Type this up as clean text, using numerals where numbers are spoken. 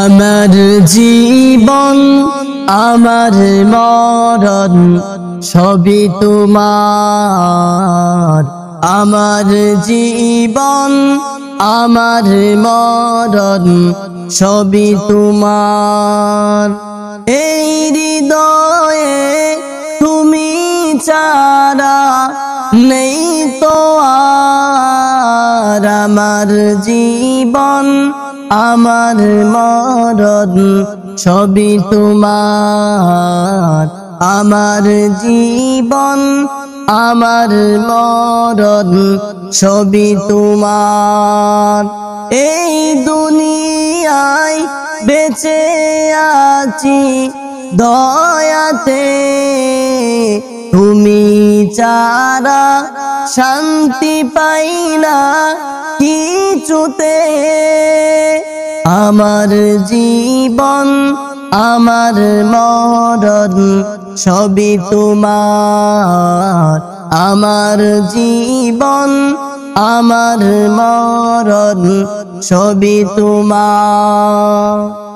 আমার জীবন আমার মরণ সবই তোমার। আমার জীবন আমার মরণ সবই তোমার। এই হৃদয়ে তুমি ছাড়া নেই তো আর। আমার জীবন আমার মরণ সবই তোমার। আমার জীবন আমার মরণ সবই তোমার। এই দুনিয়ায় বেঁচে আছি দয়াতে, তুমি ছাড়া শান্তি পাই না কিছুতে। আমার জীবন আমার মরণ সবই তোমার। আমার জীবন আমার মরণ সবই তোমার।